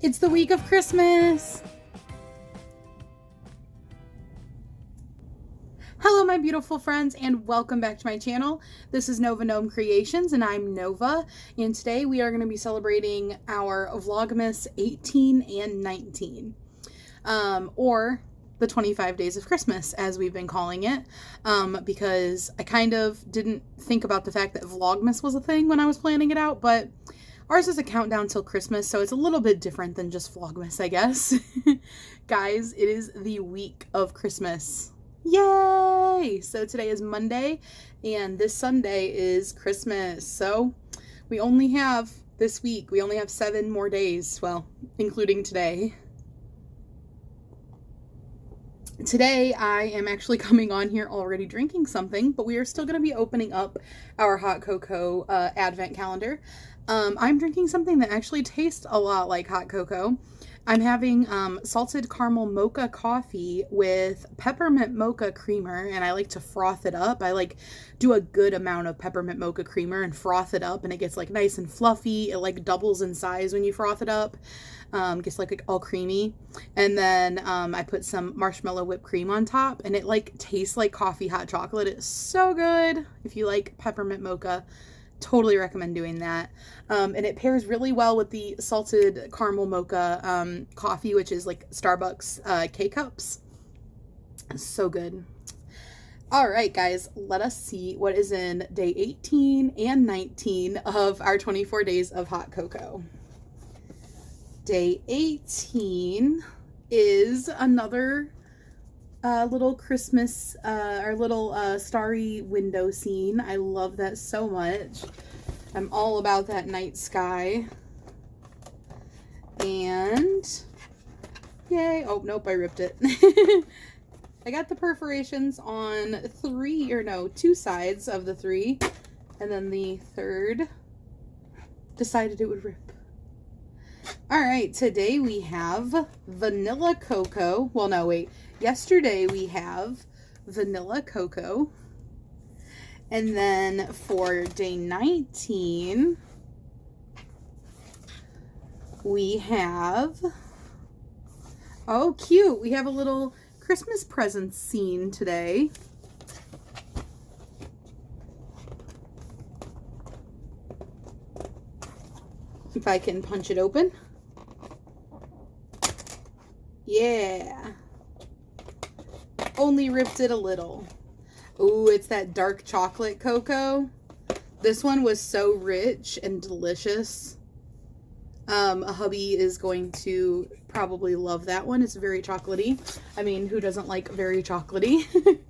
It's the week of Christmas. Hello my beautiful friends and welcome back to my channel. This is Nova Gnome Creations and I'm Nova, and today we are going to be celebrating our Vlogmas 18 and 19, or the 25 days of Christmas as we've been calling it, because I kind of didn't think about the fact that Vlogmas was a thing when I was planning it out, but ours is a countdown till Christmas, so it's a little bit different than just Vlogmas, I guess. Guys, it is the week of Christmas. Yay! So today is Monday, and this Sunday is Christmas. So we only have, this week, we only have 7 more days, well, including today. Today, I am actually coming on here already drinking something, but we are still going to be opening up our hot cocoa advent calendar. I'm drinking something that actually tastes a lot like hot cocoa. I'm having salted caramel mocha coffee with peppermint mocha creamer, and I like to froth it up. I like do a good amount of peppermint mocha creamer and froth it up, and it gets like nice and fluffy. It like doubles in size when you froth it up. Gets like all creamy. And then I put some marshmallow whipped cream on top, and it like tastes like coffee hot chocolate. It's so good. If you like peppermint mocha, totally recommend doing that. And it pairs really well with the salted caramel mocha coffee, which is like Starbucks K-Cups. So good. All right, guys, let us see what is in day 18 and 19 of our 24 days of hot cocoa. Day 18 is another little Christmas, our little starry window scene. I love that so much. I'm all about that night sky. And yay. Oh, nope, I ripped it. I got the perforations on 2 sides of the 3. And then the third decided it would rip. All right, today we have vanilla cocoa. Well, no, wait. Yesterday we have vanilla cocoa. And then for day 19, we have, oh, cute. We have a little Christmas present scene today. If I can punch it open. Yeah. Only ripped it a little. Ooh, it's that dark chocolate cocoa. This one was so rich and delicious. A hubby is going to probably love that one. It's very chocolatey. I mean, who doesn't like very chocolatey?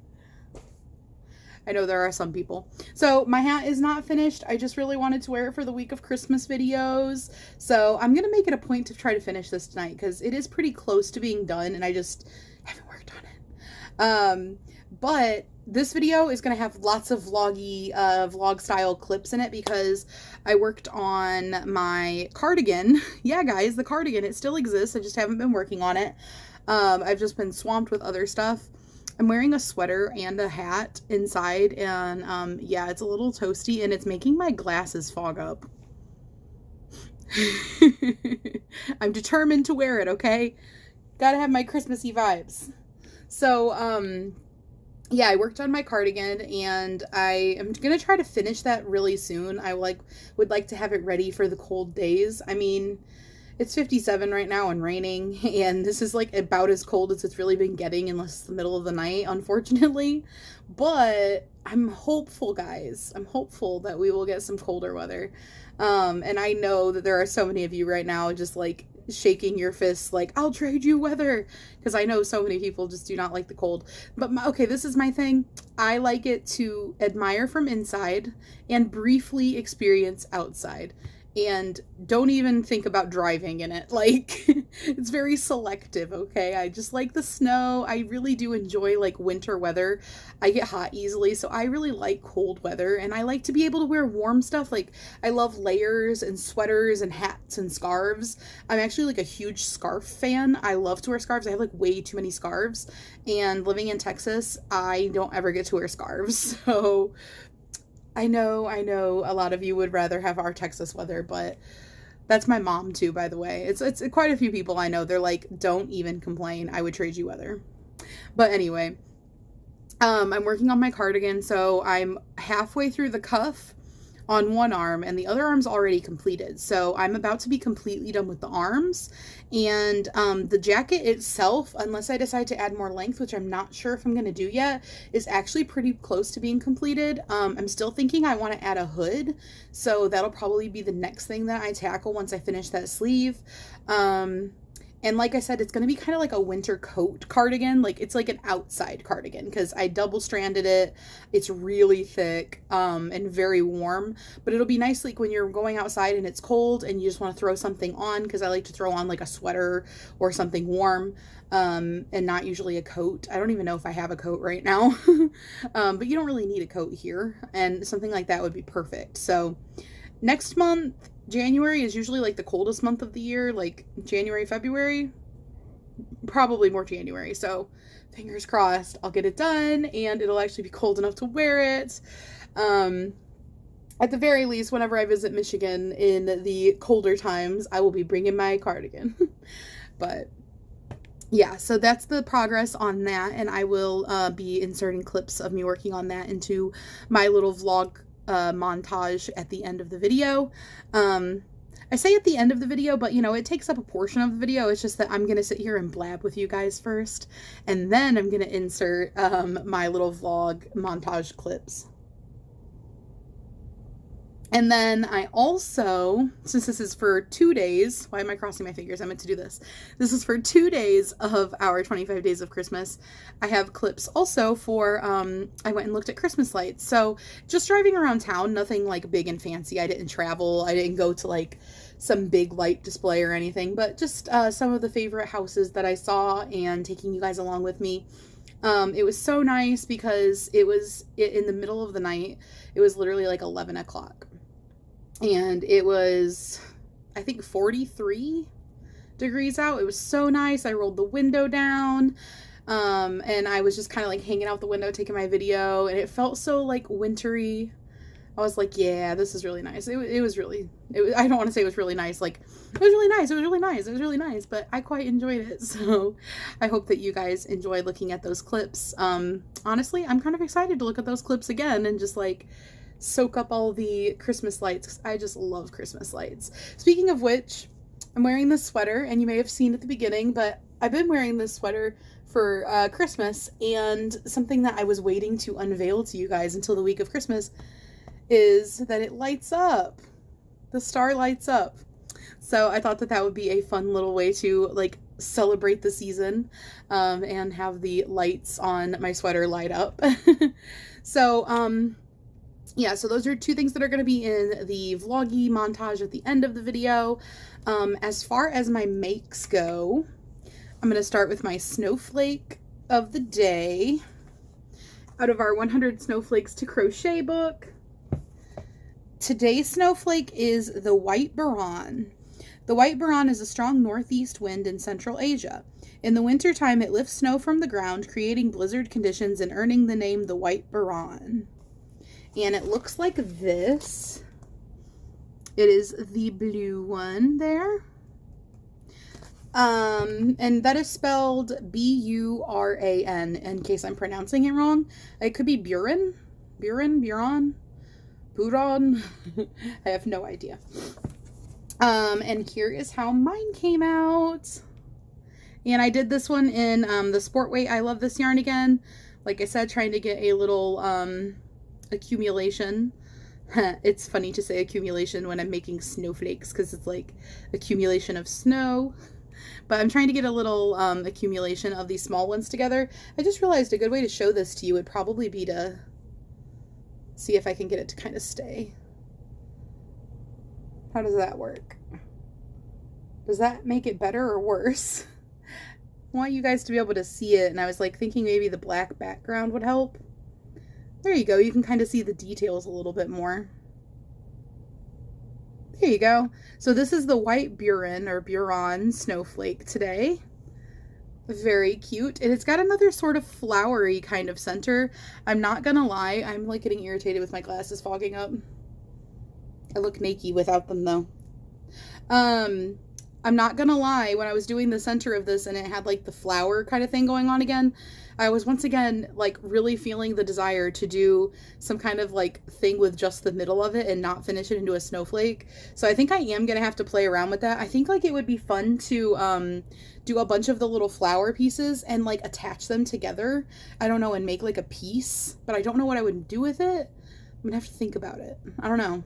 I know there are some people. So my hat is not finished. I just really wanted to wear it for the week of Christmas videos. So I'm going to make it a point to try to finish this tonight because it is pretty close to being done and I just haven't worked on it. But this video is going to have lots of vloggy, vlog style clips in it because I worked on my cardigan. Yeah, guys, the cardigan, it still exists. I just haven't been working on it. I've just been swamped with other stuff. I'm wearing a sweater and a hat inside, and yeah, it's a little toasty, and it's making my glasses fog up. I'm determined to wear it, okay? Gotta have my Christmassy vibes. So, yeah, I worked on my cardigan, and I am gonna try to finish that really soon. I would like to have it ready for the cold days. I mean, it's 57 right now and raining, and this is like about as cold as it's really been getting unless it's the middle of the night, unfortunately. But I'm hopeful, guys. I'm hopeful that we will get some colder weather. And I know that there are so many of you right now just like shaking your fists like, I'll trade you weather. Because I know so many people just do not like the cold. But okay, this is my thing. I like it to admire from inside and briefly experience outside. And don't even think about driving in it. Like, it's very selective, okay? I just like the snow. I really do enjoy, like, winter weather. I get hot easily, so I really like cold weather. And I like to be able to wear warm stuff. Like, I love layers and sweaters and hats and scarves. I'm actually, like, a huge scarf fan. I love to wear scarves. I have, like, way too many scarves. And living in Texas, I don't ever get to wear scarves. So I know a lot of you would rather have our Texas weather, but That's my mom too, by the way. It's quite a few people I know. They're like, don't even complain. I would trade you weather. But anyway, I'm working on my cardigan, so I'm halfway through the cuff on one arm and the other arm's already completed. So I'm about to be completely done with the arms, and the jacket itself, unless I decide to add more length, which I'm not sure if I'm going to do yet, is actually pretty close to being completed. I'm still thinking I want to add a hood, so that'll probably be the next thing that I tackle once I finish that sleeve. And like I said, it's going to be kind of like a winter coat cardigan. Like, it's like an outside cardigan because I double stranded it. It's really thick and very warm, but it'll be nice like when you're going outside and it's cold and you just want to throw something on, because I like to throw on like a sweater or something warm and not usually a coat. I don't even know if I have a coat right now, but you don't really need a coat here, and something like that would be perfect. So next month, January is usually like the coldest month of the year, like January, February, probably more January. So fingers crossed I'll get it done and it'll actually be cold enough to wear it. At the very least, whenever I visit Michigan in the colder times, I will be bringing my cardigan. But yeah, so that's the progress on that, and I will be inserting clips of me working on that into my little vlog montage at the end of the video. I say at the end of the video, but you know, it takes up a portion of the video. It's just that I'm gonna sit here and blab with you guys first, and then I'm gonna insert my little vlog montage clips. And then I also, since this is for 2 days, why am I crossing my fingers? I meant to do this. This is for 2 days of our 25 days of Christmas. I have clips also for, I went and looked at Christmas lights. So just driving around town, nothing like big and fancy. I didn't travel. I didn't go to like some big light display or anything, but just some of the favorite houses that I saw and taking you guys along with me. It was so nice because it was in the middle of the night. It was literally like 11 o'clock. And it was, I think, 43 degrees out. It was so nice. I rolled the window down, and I was just kind of like hanging out the window, taking my video, and it felt so like wintry. I was like, yeah, this is really nice. It was really, I don't want to say it was really nice. Like, it was really nice. It was really nice. It was really nice, but I quite enjoyed it. So I hope that you guys enjoyed looking at those clips. Honestly, I'm kind of excited to look at those clips again and just like soak up all the Christmas lights, because I just love Christmas lights. Speaking of which, I'm wearing this sweater, and you may have seen at the beginning, but I've been wearing this sweater for Christmas, and something that I was waiting to unveil to you guys until the week of Christmas is that it lights up. The star lights up. So I thought that that would be a fun little way to like celebrate the season and have the lights on my sweater light up. So yeah, so those are 2 things that are going to be in the vloggy montage at the end of the video. As far as my makes go, I'm going to start with my snowflake of the day out of our 100 Snowflakes to Crochet book. Today's snowflake is the White Buran. The White Buran is a strong northeast wind in Central Asia. In the wintertime, it lifts snow from the ground, creating blizzard conditions and earning the name the White Buran. And it looks like this. It is the blue one there. And that is spelled B-U-R-A-N, in case I'm pronouncing it wrong. It could be Buran, Buran. I have no idea. And here is how mine came out. And I did this one in the Sport Weight. I love this yarn again. Like I said, trying to get a little accumulation. It's funny to say accumulation when I'm making snowflakes, because it's like accumulation of snow. But I'm trying to get a little accumulation of these small ones together. I just realized a good way to show this to you would probably be to see if I can get it to kind of stay. How does that work? Does that make it better or worse? I want you guys to be able to see it, and I was like thinking maybe the black background would help. There you go. You can kind of see the details a little bit more. There you go. So this is the White Buran or Buran snowflake today. Very cute. And it's got another sort of flowery kind of center. I'm not gonna lie, I'm like getting irritated with my glasses fogging up. I look naked without them though. I'm not gonna lie, when I was doing the center of this and it had like the flower kind of thing going on again, I was once again like really feeling the desire to do some kind of like thing with just the middle of it and not finish it into a snowflake. So I think I am gonna have to play around with that. I think like it would be fun to do a bunch of the little flower pieces and like attach them together. I don't know, and make like a piece, but I don't know what I would do with it. I'm gonna have to think about it. I don't know.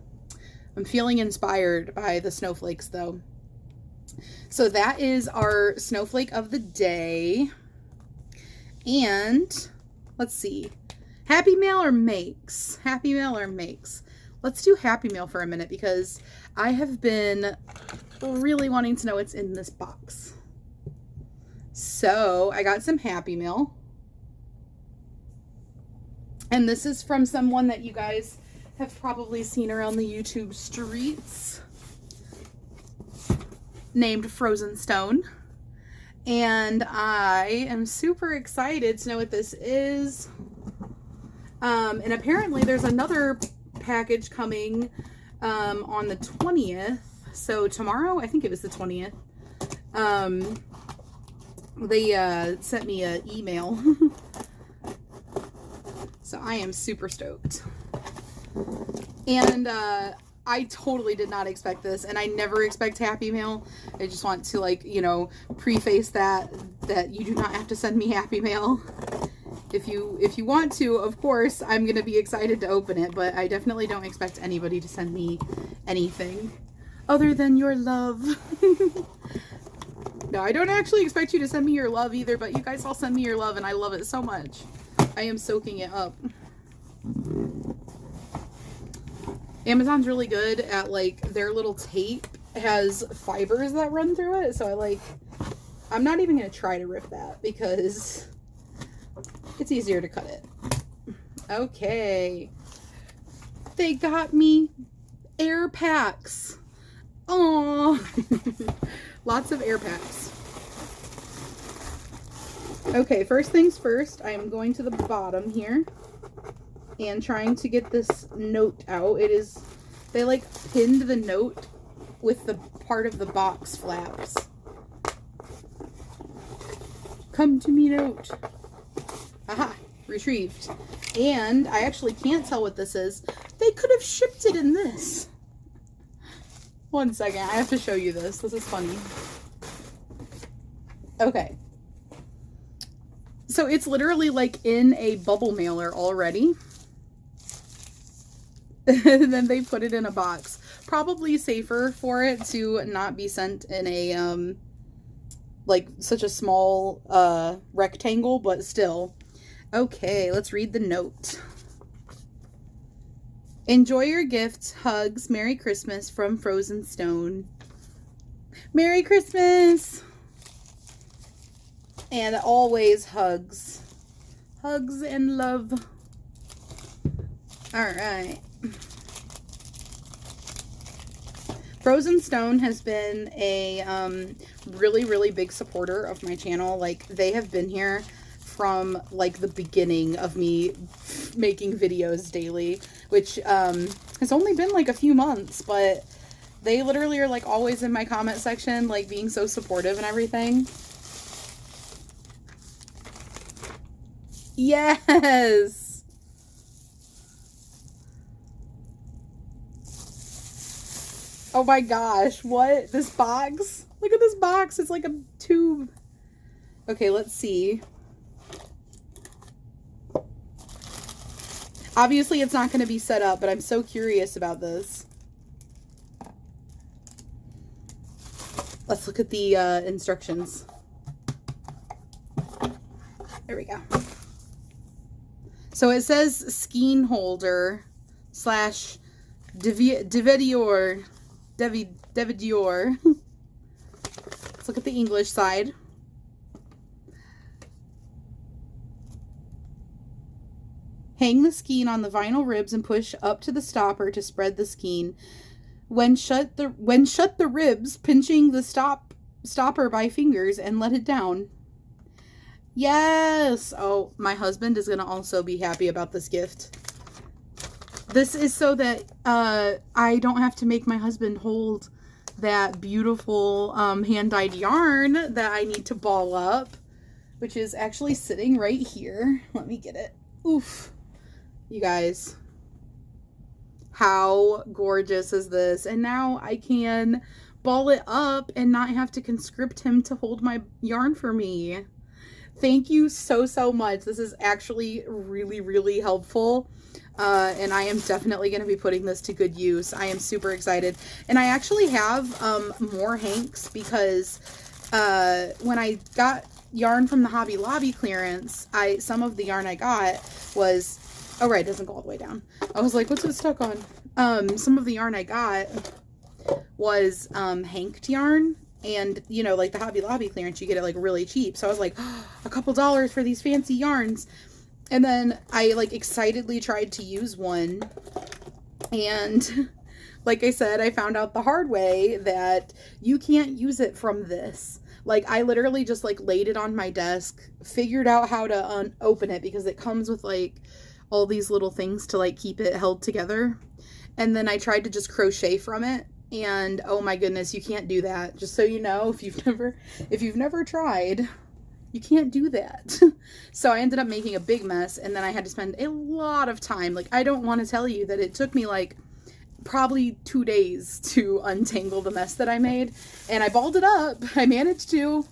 I'm feeling inspired by the snowflakes though. So that is our snowflake of the day. And let's see. Happy Mail or Makes? Happy Mail or Makes? Let's do Happy Mail for a minute because I have been really wanting to know what's in this box. So I got some Happy Mail. And this is from someone that you guys have probably seen around the YouTube streets, named Frozen Stone. And I am super excited to know what this is. And apparently there's another package coming on the 20th. So tomorrow, I think it was the 20th. They sent me an email. So I am super stoked. And I totally did not expect this, and I never expect Happy Mail. I just want to, like, you know, preface that you do not have to send me Happy Mail. If you want to, of course, I'm going to be excited to open it, but I definitely don't expect anybody to send me anything other than your love. No, I don't actually expect you to send me your love either, but you guys all send me your love, and I love it so much. I am soaking it up. Amazon's really good at, like, their little tape has fibers that run through it, so I'm not even going to try to rip that because it's easier to cut it. Okay. They got me air packs. Oh, lots of air packs. Okay, first things first, I am going to the bottom here and trying to get this note out. They like pinned the note with the part of the box flaps. Come to me, note. Aha, retrieved. And I actually can't tell what this is. They could have shipped it in this. One second, I have to show you this. This is funny. Okay. So it's literally like in a bubble mailer already. And then they put it in a box. Probably safer for it to not be sent in a, like, such a small, rectangle, but still. Okay, let's read the note. Enjoy your gifts. Hugs. Merry Christmas from Frozen Stone. Merry Christmas! And always hugs. Hugs and love. Alright. Frozen Stone has been a really, really big supporter of my channel. Like, they have been here from, like, the beginning of me making videos daily, which has only been, like, a few months, but they literally are, like, always in my comment section, like, being so supportive and everything. Yes! Oh my gosh, what? This box? Look at this box. It's like a tube. Okay, let's see. Obviously, it's not going to be set up, but I'm so curious about this. Let's look at the instructions. There we go. So it says skein holder slash dividior. Dividior. Let's look at the English side. Hang the skein on the vinyl ribs and push up to the stopper to spread the skein. When shut the ribs, pinching the stopper by fingers and let it down. Yes! Oh, my husband is going to also be happy about this gift. This is so that I don't have to make my husband hold that beautiful hand-dyed yarn that I need to ball up, which is actually sitting right here. Let me get it. Oof. You guys, how gorgeous is this? And now I can ball it up and not have to conscript him to hold my yarn for me. Thank you so much. This is actually really helpful. And I am definitely going to be putting this to good use. I am super excited. And I actually have more hanks because when I got yarn from the Hobby Lobby clearance, some of the yarn I got was, oh right, it doesn't go all the way down. I was like, what's it stuck on? Some of the yarn I got was hanked yarn. And, you know, like the Hobby Lobby clearance, you get it like really cheap. So I was like, oh, a couple dollars for these fancy yarns. And then I like excitedly tried to use one. And like I said, I found out the hard way that you can't use it from this. Like I literally just like laid it on my desk, figured out how to open it because it comes with like all these little things to like keep it held together. And then I tried to just crochet from it. And oh my goodness, you can't do that. Just so you know, if you've never tried, you can't do that. So I ended up making a big mess, and then I had to spend a lot of time. Like, I don't want to tell you that it took me like probably 2 days to untangle the mess that I made, and I balled it up. I managed to.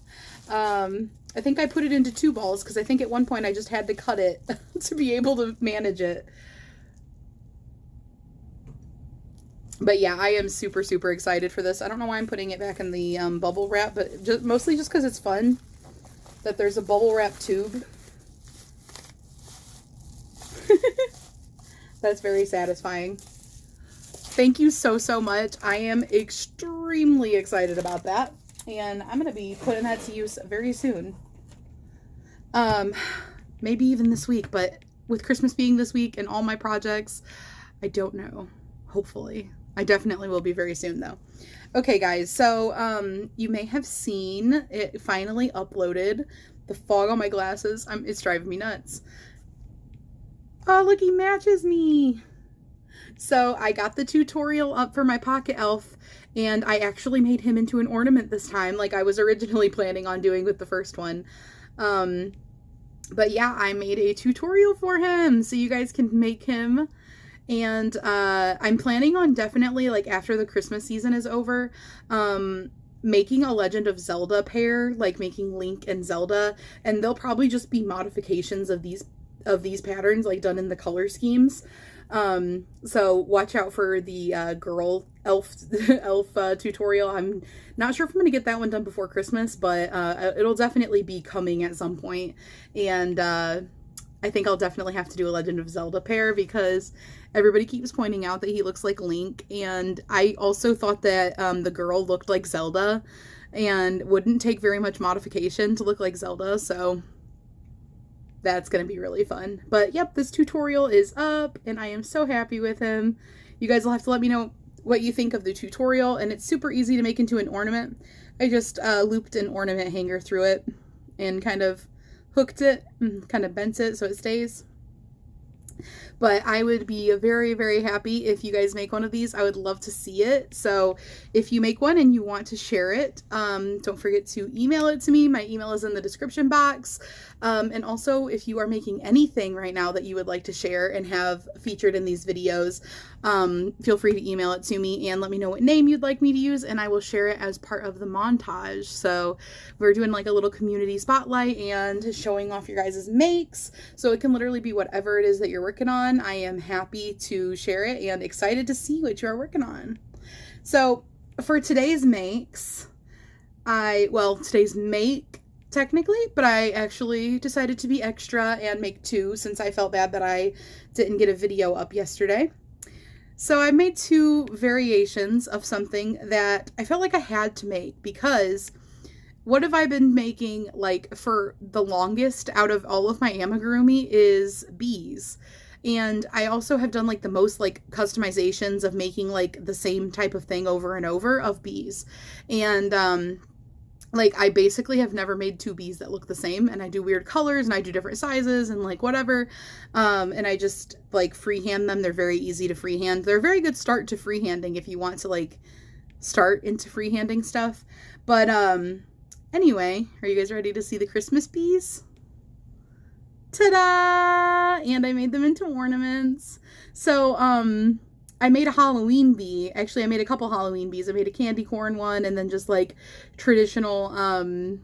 I think I put it into 2 balls because I think at one point I just had to cut it to be able to manage it. But yeah, I am super excited for this. I don't know why I'm putting it back in the bubble wrap, but mostly just because it's fun that there's a bubble wrap tube. That's very satisfying. Thank you so much. I am extremely excited about that. And I'm going to be putting that to use very soon. Maybe even this week, but with Christmas being this week and all my projects, I don't know. Hopefully. I definitely will be very soon though. Okay guys, so you may have seen it finally uploaded. The fog on my glasses, it's driving me nuts. Oh look, he matches me. So I got the tutorial up for my pocket elf, and I actually made him into an ornament this time, like I was originally planning on doing with the first one. But yeah, I made a tutorial for him so you guys can make him. And I'm planning on definitely, like, after the Christmas season is over, making a Legend of Zelda pair, like making Link and Zelda, and they'll probably just be modifications of these patterns, like done in the color schemes. So watch out for the girl elf tutorial. I'm not sure if I'm gonna get that one done before Christmas, but it'll definitely be coming at some point. And I think I'll definitely have to do a Legend of Zelda pair because everybody keeps pointing out that he looks like Link, and I also thought that the girl looked like Zelda and wouldn't take very much modification to look like Zelda, so that's gonna be really fun. But yep, this tutorial is up and I am so happy with him. You guys will have to let me know what you think of the tutorial, and it's super easy to make into an ornament. I just looped an ornament hanger through it and kind of hooked it and kind of bent it so it stays. But I would be very happy if you guys make one of these. I would love to see it. So if you make one and you want to share it, don't forget to email it to me. My email is in the description box. And also, if you are making anything right now that you would like to share and have featured in these videos, feel free to email it to me and let me know what name you'd like me to use, and I will share it as part of the montage. So we're doing like a little community spotlight and showing off your guys' makes. So it can literally be whatever it is that you're working on. I am happy to share it and excited to see what you are working on. So for today's makes, today's make technically, but I actually decided to be extra and make 2 since I felt bad that I didn't get a video up yesterday. So I made 2 variations of something that I felt like I had to make, because what have I been making like for the longest out of all of my amigurumi is bees. And I also have done like the most like customizations of making like the same type of thing over and over of bees. And like I basically have never made 2 bees that look the same, and I do weird colors and I do different sizes and like whatever. And I just like freehand them. They're very easy to freehand. They're a very good start to freehanding if you want to like start into freehanding stuff. But anyway, are you guys ready to see the Christmas bees? Ta-da! And I made them into ornaments. So I made a Halloween bee. Actually, I made a couple Halloween bees. I made a candy corn one, and then just like traditional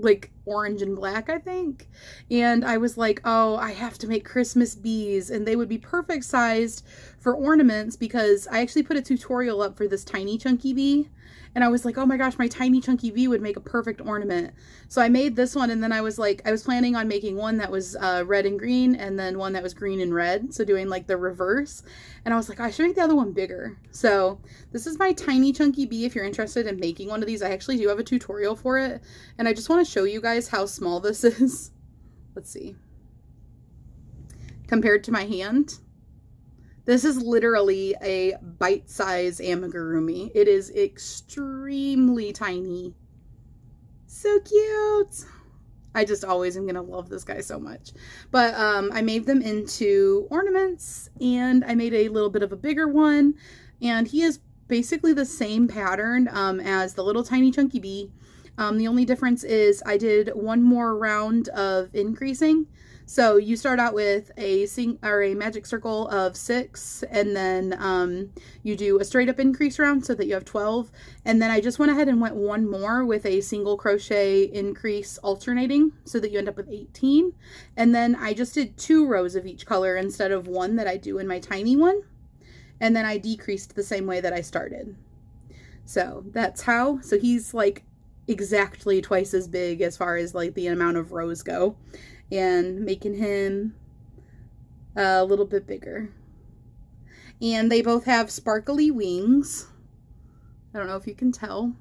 like orange and black, I think. And I was like, oh, I have to make Christmas bees, and they would be perfect sized for ornaments, because I actually put a tutorial up for this tiny chunky bee, and I was like, oh my gosh, my tiny chunky bee would make a perfect ornament. So I made this one, and then I was like, I was planning on making one that was red and green, and then one that was green and red, so doing like the reverse. And I was like, I should make the other one bigger. So this is my tiny chunky bee. If you're interested in making one of these, I actually do have a tutorial for it, and I just want to show you guys how small this is. Let's see. Compared to my hand, this is literally a bite-sized amigurumi. It is extremely tiny. So cute. I just always am gonna love this guy so much. But I made them into ornaments, and I made a little bit of a bigger one, and he is basically the same pattern as the little tiny chunky bee. The only difference is I did one more round of increasing. So you start out with a magic circle of 6, and then you do a straight up increase round so that you have 12. And then I just went ahead and went one more with a single crochet increase alternating so that you end up with 18. And then I just did 2 rows of each color instead of 1 that I do in my tiny one. And then I decreased the same way that I started. So that's how. So he's like exactly twice as big as far as like the amount of rows go. And making him a little bit bigger. And they both have sparkly wings. I don't know if you can tell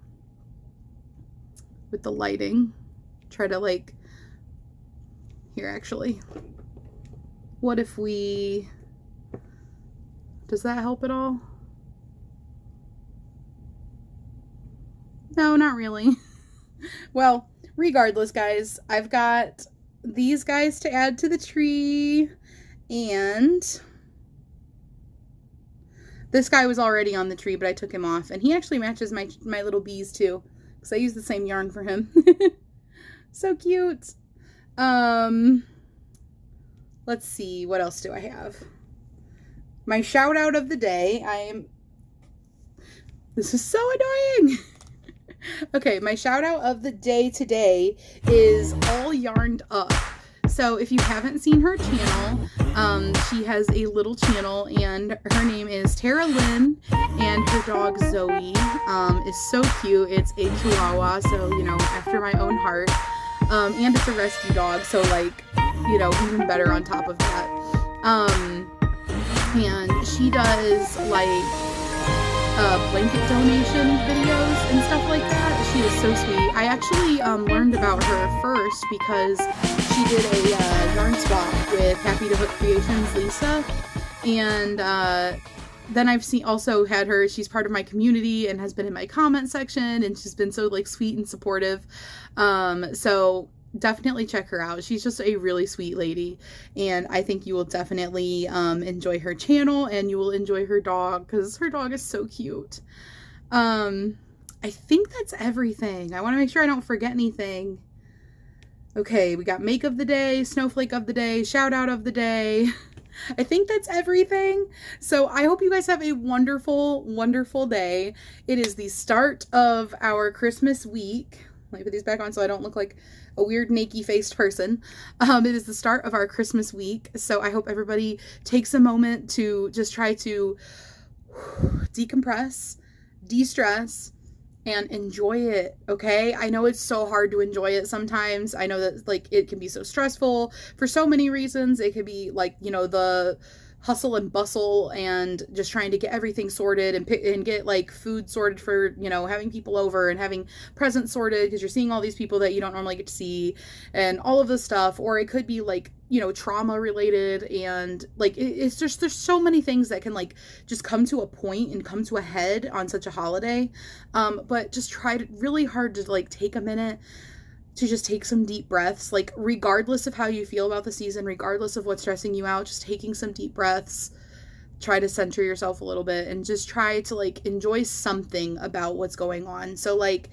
with the lighting. Try to like, here actually. What if we, does that help at all? No, not really. Well, regardless, guys, I've got these guys to add to the tree, and this guy was already on the tree, but I took him off, and he actually matches my little bees too, because I use the same yarn for him. So cute. Let's see, what else do I have? My shout out of the day. This is so annoying. Okay, my shout out of the day today is All Yarned Up. So if you haven't seen her channel, she has a little channel, and her name is Tara Lynn, and her dog Zoe is so cute. It's a Chihuahua, so, you know, after my own heart. And it's a rescue dog, so like, you know, even better on top of that. And she does like blanket donation videos and stuff like that. She is so sweet. I actually learned about her first because she did a yarn swap with Happy to Hook Creations Lisa, and then I've also had her. She's part of my community and has been in my comment section, and she's been so like sweet and supportive. So definitely check her out. She's just a really sweet lady, and I think you will definitely enjoy her channel, and you will enjoy her dog, because her dog is so cute. I think that's everything. I want to make sure I don't forget anything. Okay, we got make of the day, snowflake of the day, shout out of the day. I think that's everything. So I hope you guys have a wonderful, wonderful day. It is the start of our Christmas week. Let me put these back on so I don't look like a weird naked-faced person. It is the start of our Christmas week, so I hope everybody takes a moment to just try to decompress, de-stress, and enjoy it, okay? I know it's so hard to enjoy it sometimes. I know that, like, it can be so stressful for so many reasons. It could be, like, you know, the hustle and bustle and just trying to get everything sorted and get like food sorted for, you know, having people over and having presents sorted because you're seeing all these people that you don't normally get to see and all of this stuff. Or it could be like, you know, trauma related, and like it's just, there's so many things that can like just come to a point and come to a head on such a holiday. But just try really hard to like take a minute to just take some deep breaths, like regardless of how you feel about the season, regardless of what's stressing you out, just taking some deep breaths, try to center yourself a little bit and just try to like enjoy something about what's going on. So like,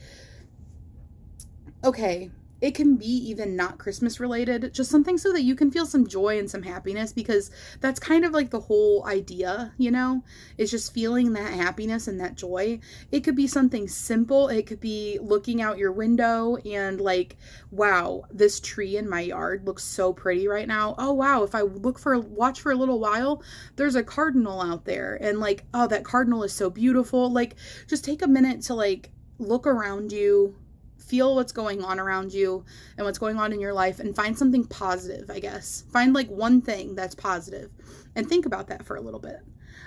okay, it can be even not Christmas related, just something so that you can feel some joy and some happiness, because that's kind of like the whole idea, you know, is just feeling that happiness and that joy. It could be something simple. It could be looking out your window and like, wow, this tree in my yard looks so pretty right now. Oh, wow, if I watch for a little while, there's a cardinal out there, and like, oh, that cardinal is so beautiful. Like, just take a minute to like look around you, feel what's going on around you and what's going on in your life, and find something positive, I guess. Find like one thing that's positive and think about that for a little bit.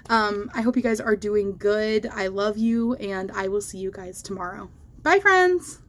I hope you guys are doing good. I love you, and I will see you guys tomorrow. Bye, friends.